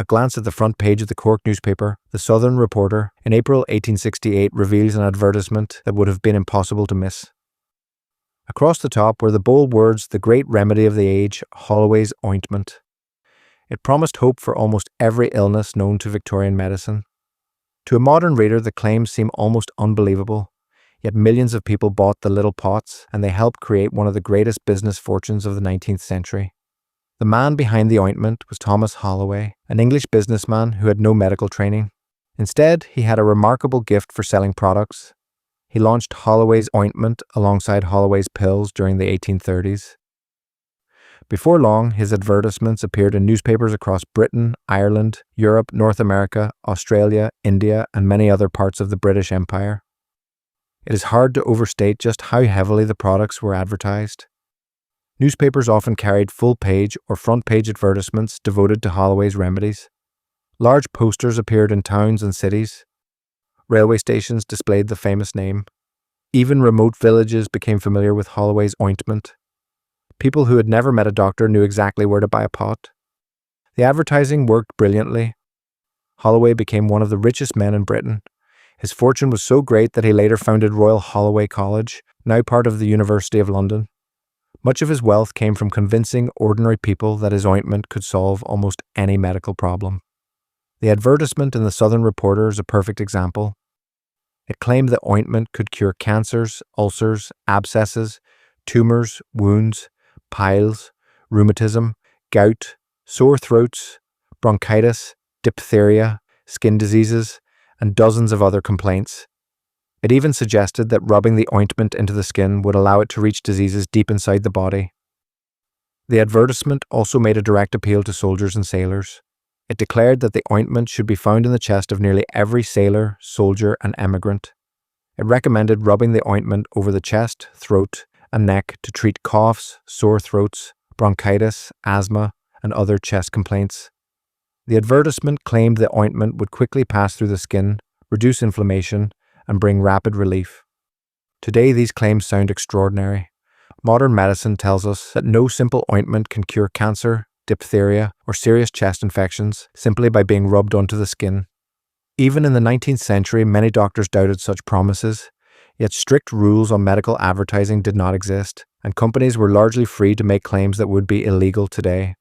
A glance at the front page of the Cork newspaper, the Southern Reporter, in April 1868 reveals an advertisement that would have been impossible to miss. Across the top were the bold words, "The great remedy of the age, Holloway's Ointment." It promised hope for almost every illness known to Victorian medicine. To a modern reader, the claims seem almost unbelievable, yet millions of people bought the little pots, and they helped create one of the greatest business fortunes of the 19th century. The man behind the ointment was Thomas Holloway, an English businessman who had no medical training. Instead, he had a remarkable gift for selling products. He launched Holloway's Ointment alongside Holloway's pills during the 1830s. Before long, his advertisements appeared in newspapers across Britain, Ireland, Europe, North America, Australia, India, and many other parts of the British Empire. It is hard to overstate just how heavily the products were advertised. Newspapers often carried full-page or front-page advertisements devoted to Holloway's remedies. Large posters appeared in towns and cities. Railway stations displayed the famous name. Even remote villages became familiar with Holloway's Ointment. People who had never met a doctor knew exactly where to buy a pot. The advertising worked brilliantly. Holloway became one of the richest men in Britain. His fortune was so great that he later founded Royal Holloway College, now part of the University of London. Much of his wealth came from convincing ordinary people that his ointment could solve almost any medical problem. The advertisement in the Southern Reporter is a perfect example. It claimed that ointment could cure cancers, ulcers, abscesses, tumors, wounds, piles, rheumatism, gout, sore throats, bronchitis, diphtheria, skin diseases, and dozens of other complaints. It even suggested that rubbing the ointment into the skin would allow it to reach diseases deep inside the body. The advertisement also made a direct appeal to soldiers and sailors. It declared that the ointment should be found in the chest of nearly every sailor, soldier, and emigrant. It recommended rubbing the ointment over the chest, throat, and neck to treat coughs, sore throats, bronchitis, asthma, and other chest complaints. The advertisement claimed the ointment would quickly pass through the skin, reduce inflammation, and bring rapid relief. Today, these claims sound extraordinary. Modern medicine tells us that no simple ointment can cure cancer, diphtheria, or serious chest infections simply by being rubbed onto the skin. Even in the 19th century, many doctors doubted such promises, yet strict rules on medical advertising did not exist, and companies were largely free to make claims that would be illegal today.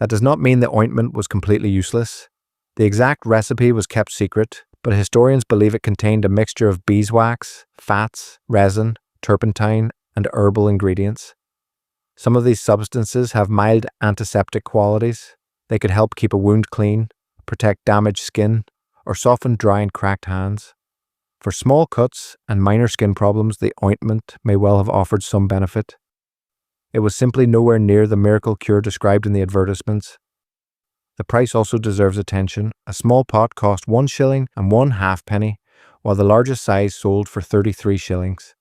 That does not mean the ointment was completely useless. The exact recipe was kept secret, but historians believe it contained a mixture of beeswax, fats, resin, turpentine, and herbal ingredients. Some of these substances have mild antiseptic qualities. They could help keep a wound clean, protect damaged skin, or soften dry and cracked hands. For small cuts and minor skin problems, the ointment may well have offered some benefit. It was simply nowhere near the miracle cure described in the advertisements. The price also deserves attention. A small pot cost 1 shilling and 1 halfpenny, while the largest size sold for 33 shillings.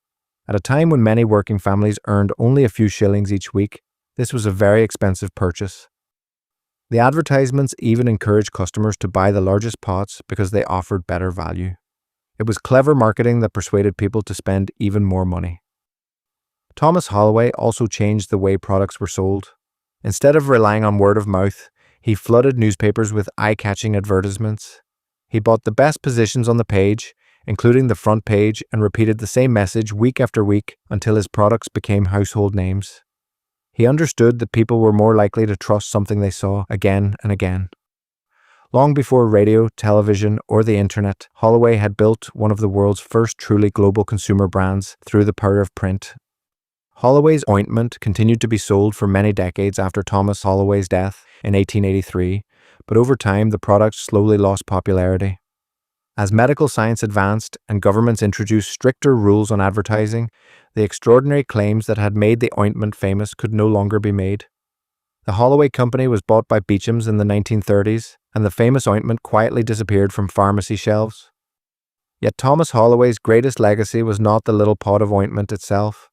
At a time when many working families earned only a few shillings each week, this was a very expensive purchase. The advertisements even encouraged customers to buy the largest pots because they offered better value. It was clever marketing that persuaded people to spend even more money. Thomas Holloway also changed the way products were sold. Instead of relying on word of mouth, he flooded newspapers with eye-catching advertisements. He bought the best positions on the page, including the front page, and repeated the same message week after week until his products became household names. He understood that people were more likely to trust something they saw again and again. Long before radio, television, or the internet, Holloway had built one of the world's first truly global consumer brands through the power of print. Holloway's Ointment continued to be sold for many decades after Thomas Holloway's death in 1883, but over time the product slowly lost popularity. As medical science advanced and governments introduced stricter rules on advertising, the extraordinary claims that had made the ointment famous could no longer be made. The Holloway Company was bought by Beecham's in the 1930s, and the famous ointment quietly disappeared from pharmacy shelves. Yet Thomas Holloway's greatest legacy was not the little pot of ointment itself.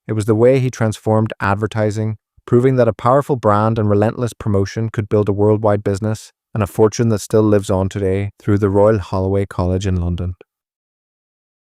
It was the way he transformed advertising, proving that a powerful brand and relentless promotion could build a worldwide business and a fortune that still lives on today through the Royal Holloway College in London.